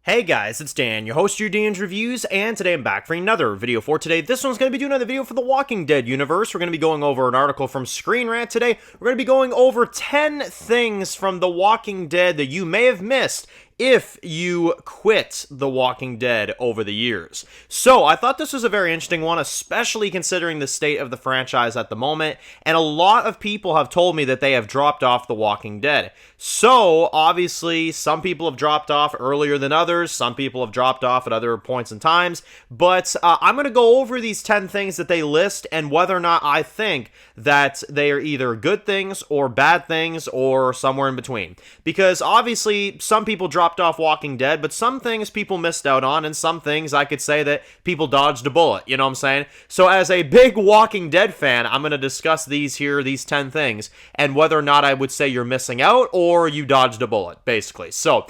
Hey guys, it's Dan, your host of your Dan's Reviews, and today I'm back for another video for today. This one's going to be doing another video for the Walking Dead universe. We're going to be going over an article from Screen Rant today. We're going to be going over 10 things from the Walking Dead that you may have missed if you quit The Walking Dead over the years. So, I thought this was a very interesting one, especially considering the state of the franchise at the moment, and a lot of people have told me that they have dropped off The Walking Dead. So, obviously, some people have dropped off earlier than others, some people have dropped off at other points in times, but I'm going to go over these 10 things that they list, and whether or not I think that they are either good things, or bad things, or somewhere in between. Because, obviously, some people dropped off Walking Dead, but some things people missed out on, and some things I could say that people dodged a bullet, you know what I'm saying? So as a big Walking Dead fan, I'm going to discuss these 10 things, and whether or not I would say you're missing out, or you dodged a bullet, basically. So,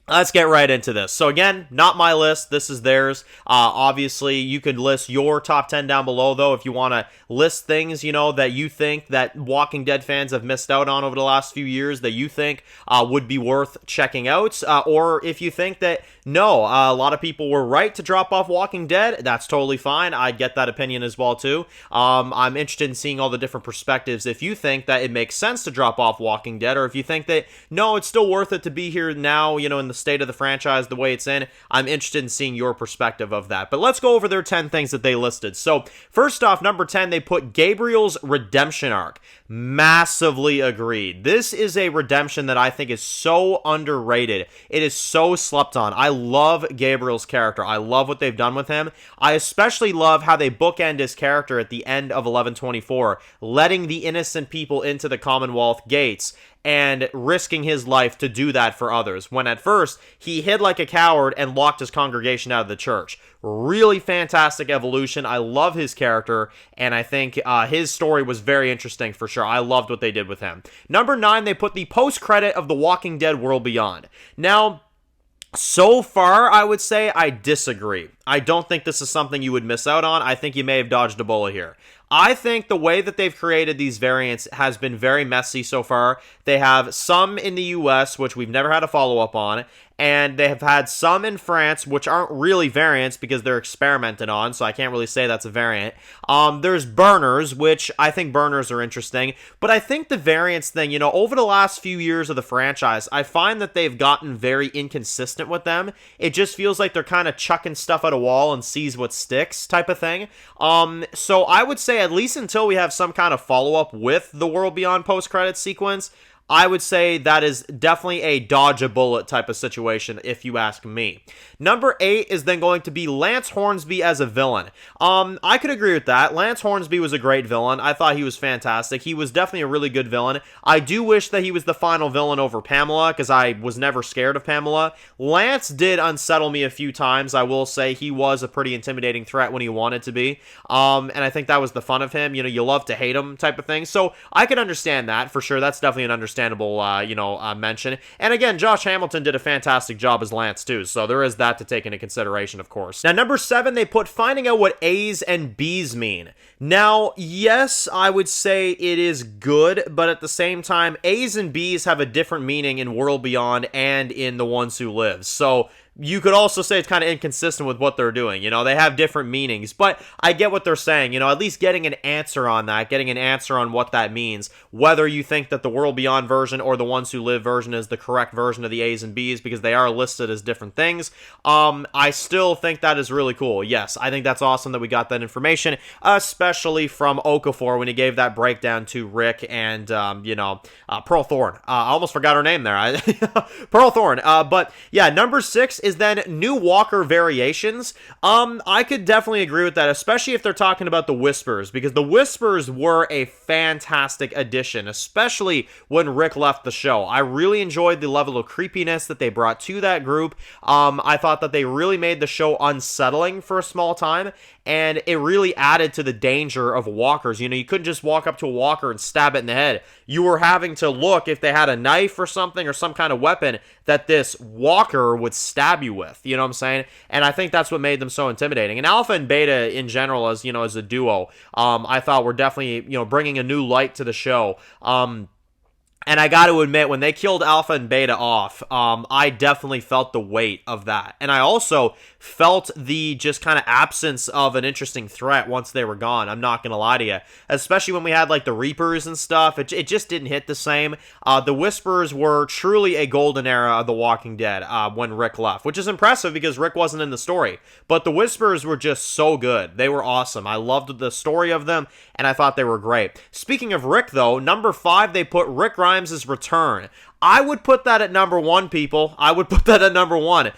let's get right into this. So again, not my list. This is theirs. Obviously, you could list your top 10 down below, though, if you want to list things, that you think that Walking Dead fans have missed out on over the last few years that you think would be worth checking out. Or if you think that, no, a lot of people were right to drop off Walking Dead, that's totally fine. I get that opinion as well, too. I'm interested in seeing all the different perspectives. If you think that it makes sense to drop off Walking Dead, or if you think that, no, it's still worth it to be here now, in the state of the franchise, the way it's in, I'm interested in seeing your perspective of that. But let's go over their 10 things that they listed. So, first off, number 10, they put Gabriel's redemption arc. Massively agreed. This is a redemption that I think is so underrated. It is so slept on. I love Gabriel's character. I love what they've done with him. I especially love how they bookend his character at the end of 11/24, letting the innocent people into the Commonwealth gates and risking his life to do that for others, when at first he hid like a coward and locked his congregation out of the church. Really fantastic evolution. I love his character, and I think his story was very interesting for sure. I loved what they did with him. Number 9, they put the post-credit of The Walking Dead World Beyond. Now, so far, I would say I disagree. I don't think this is something you would miss out on. I think you may have dodged a bullet here. I think the way that they've created these variants has been very messy so far. They have some in the US, which we've never had a follow-up on, and they have had some in France, which aren't really variants because they're experimented on, so I can't really say that's a variant. There's burners, which I think burners are interesting, but I think the variants thing, over the last few years of the franchise, I find that they've gotten very inconsistent with them. It just feels like they're kind of chucking stuff at a wall and sees what sticks type of thing. So I would say at least until we have some kind of follow-up with the World Beyond post-credits sequence, I would say that is definitely a dodge a bullet type of situation, if you ask me. Number 8 is then going to be Lance Hornsby as a villain. I could agree with that. Lance Hornsby was a great villain. I thought he was fantastic. He was definitely a really good villain. I do wish that he was the final villain over Pamela, because I was never scared of Pamela. Lance did unsettle me a few times. I will say he was a pretty intimidating threat when he wanted to be. And I think that was the fun of him. You love to hate him type of thing. So I can understand that for sure. That's definitely an understandable mention. And again, Josh Hamilton did a fantastic job as Lance too, so there is that to take into consideration, of course. Now, number 7, they put finding out what A's and B's mean. Now, yes, I would say it is good, but at the same time, A's and B's have a different meaning in World Beyond and in The Ones Who Live. So you could also say it's kind of inconsistent with what they're doing. They have different meanings, but I get what they're saying. At least getting an answer on that, getting an answer on what that means, whether you think that the World Beyond version or the Ones Who Live version is the correct version of the A's and B's, because they are listed as different things. I still think that is really cool. Yes, I think that's awesome that we got that information, especially from Okafor when he gave that breakdown to Rick and, Pearl Thorne. I almost forgot her name there. Pearl Thorne. But yeah, number 6 is then new Walker variations. I could definitely agree with that, especially if they're talking about the Whispers, because the Whispers were a fantastic addition, especially when Rick left the show. I really enjoyed the level of creepiness that they brought to that group. I thought that they really made the show unsettling for a small time, and it really added to the danger of walkers. You couldn't just walk up to a walker and stab it in the head. You were having to look if they had a knife or something or some kind of weapon that this walker would stab you with, you know what I'm saying? And I think that's what made them so intimidating. And Alpha and Beta in general, as as a duo, I thought were definitely, bringing a new light to the show. And I got to admit, when they killed Alpha and Beta off, I definitely felt the weight of that. And I also felt the just kind of absence of an interesting threat once they were gone. I'm not going to lie to you. Especially when we had like the Reapers and stuff. It just didn't hit the same. The Whisperers were truly a golden era of The Walking Dead when Rick left, which is impressive because Rick wasn't in the story. But the Whisperers were just so good. They were awesome. I loved the story of them, and I thought they were great. Speaking of Rick, though, number 5, they put Rick Grimes' return. I would put that at number 1, people. I would put that at number 1.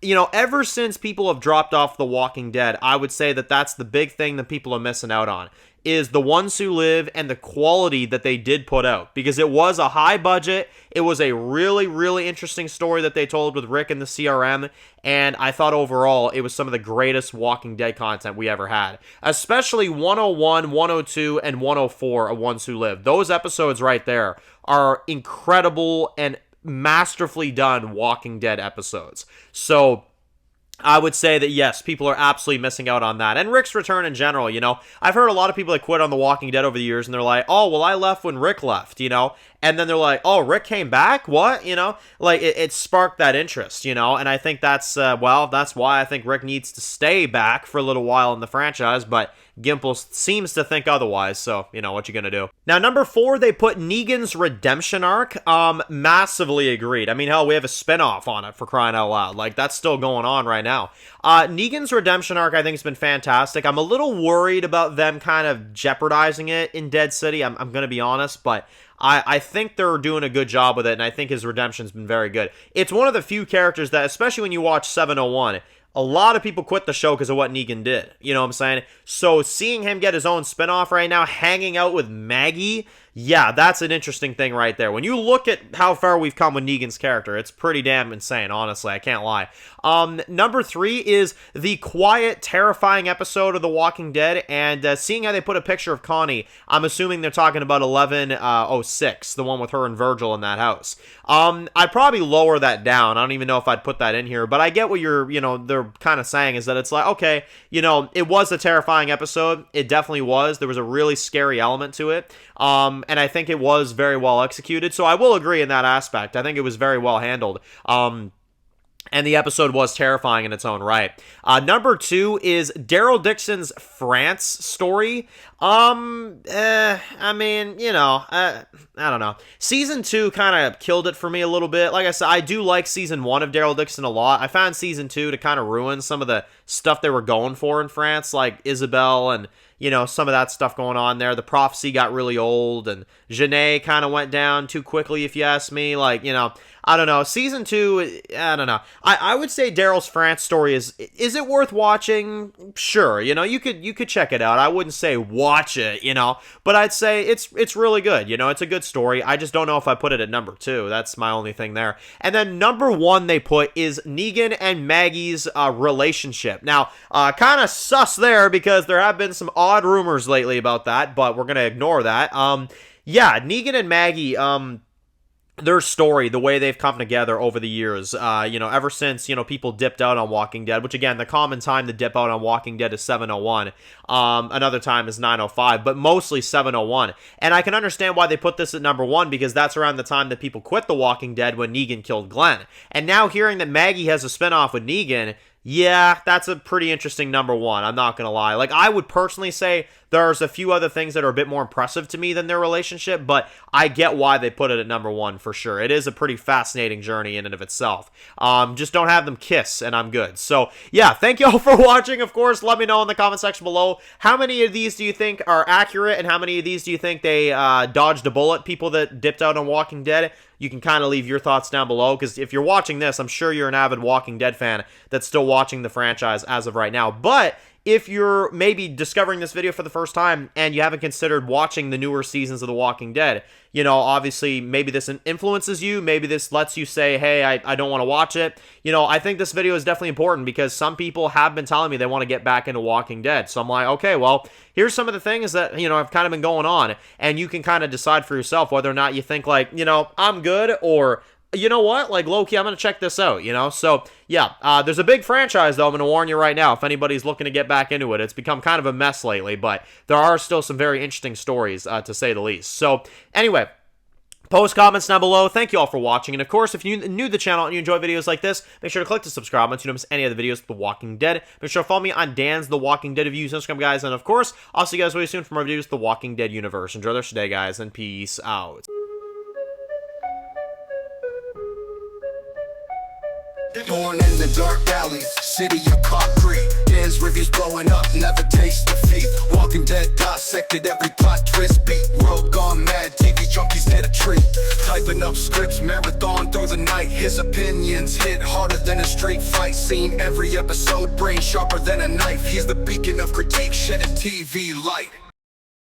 You know, ever since people have dropped off The Walking Dead, I would say that that's the big thing that people are missing out on, is the ones who live and the quality that they did put out. Because it was a high budget, it was a really, really interesting story that they told with Rick and the CRM, and I thought overall it was some of the greatest Walking Dead content we ever had. Especially 101, 102, and 104 of Ones Who Live. Those episodes right there are incredible and masterfully done Walking Dead episodes. So I would say that, yes, people are absolutely missing out on that. And Rick's return in general, you know. I've heard a lot of people that quit on The Walking Dead over the years, and they're like, oh, well, I left when Rick left, you know. And then they're like, oh, Rick came back? What? You know? Like, it sparked that interest, you know. And I think that's, well, that's why I think Rick needs to stay back for a little while in the franchise. But Gimple seems to think otherwise, so, you know, what you gonna do? Now, number 4, they put Negan's redemption arc. Massively agreed. I mean, hell, we have a spinoff on it, for crying out loud. Like, that's still going on right now. Negan's redemption arc, I think, has been fantastic. I'm a little worried about them kind of jeopardizing it in Dead City, I'm gonna be honest, but I think they're doing a good job with it, and I think his redemption's been very good. It's one of the few characters that, especially when you watch 701, a lot of people quit the show because of what Negan did. You know what I'm saying? So seeing him get his own spinoff right now, hanging out with Maggie, yeah, that's an interesting thing right there. When you look at how far we've come with Negan's character, it's pretty damn insane, honestly. I can't lie. Number 3 is the quiet, terrifying episode of The Walking Dead, and seeing how they put a picture of Connie, I'm assuming they're talking about 1106, the one with her and Virgil in that house. I'd probably lower that down. I don't even know if I'd put that in here, but I get what they're kind of saying is that it's like, okay, you know, it was a terrifying episode. It definitely was. There was a really scary element to it. And I think it was very well executed. So I will agree in that aspect. I think it was very well handled. And the episode was terrifying in its own right. Number 2 is Daryl Dixon's France story. I mean, you know, I don't know. Season 2 kind of killed it for me a little bit. Like I said, I do like Season 1 of Daryl Dixon a lot. I found Season 2 to kind of ruin some of the stuff they were going for in France, like Isabel and, you know, some of that stuff going on there. The prophecy got really old, and Janae kind of went down too quickly, if you ask me. Like, you know, I don't know. Season 2, I don't know. I would say Daryl's France story is it worth watching? Sure, you know, you could check it out. I wouldn't say watch it, you know, but I'd say it's really good. You know, it's a good story. I just don't know if I put it at number 2. That's my only thing there. And then number 1 they put is Negan and Maggie's relationship. Now, kind of sus there because there have been some odd rumors lately about that, but we're gonna ignore that. Yeah, Negan and Maggie, their story, the way they've come together over the years, you know, ever since, you know, people dipped out on Walking Dead, which again, the common time to dip out on Walking Dead is 701. Another time is 905, but mostly 701. And I can understand why they put this at number 1, because that's around the time that people quit The Walking Dead when Negan killed Glenn. And now hearing that Maggie has a spinoff with Negan, yeah, that's a pretty interesting number 1. I'm not gonna lie. Like, I would personally say there's a few other things that are a bit more impressive to me than their relationship, but I get why they put it at number 1 for sure. It is a pretty fascinating journey in and of itself. Just don't have them kiss, and I'm good. So, yeah, thank you all for watching. Of course, let me know in the comment section below how many of these do you think are accurate, and how many of these do you think they dodged a bullet, people that dipped out on Walking Dead. You can kind of leave your thoughts down below, because if you're watching this, I'm sure you're an avid Walking Dead fan that's still watching the franchise as of right now. But if you're maybe discovering this video for the first time and you haven't considered watching the newer seasons of The Walking Dead, you know, obviously maybe this influences you, maybe this lets you say, hey, I don't want to watch it. You know, I think this video is definitely important because some people have been telling me they want to get back into Walking Dead. So I'm like, okay, well, here's some of the things that, you know, have kind of been going on, and you can kind of decide for yourself whether or not you think, like, you know, I'm good, or you know what, like, low-key, I'm going to check this out, you know? So, yeah, there's a big franchise, though. I'm going to warn you right now, if anybody's looking to get back into it. It's become kind of a mess lately, but there are still some very interesting stories, to say the least. So, anyway, Post comments down below. Thank you all for watching, and of course, if you're new to the channel and you enjoy videos like this, make sure to click the subscribe button so you don't miss any of the videos with The Walking Dead. Make sure to follow me on Dan's The Walking Dead reviews on Instagram, guys, and of course, I'll see you guys really soon for more videos with The Walking Dead universe. Enjoy the rest of your day, guys, and peace out. Born in the dark alleys, city of concrete. Dan's reviews blowing up, never taste defeat. Walking Dead dissected, every plot twist beat. World gone mad, TV junkies hit a treat. Typing up scripts, marathon through the night. His opinions hit harder than a street fight scene. Every episode, brain sharper than a knife. He's the beacon of critique, shedding TV light.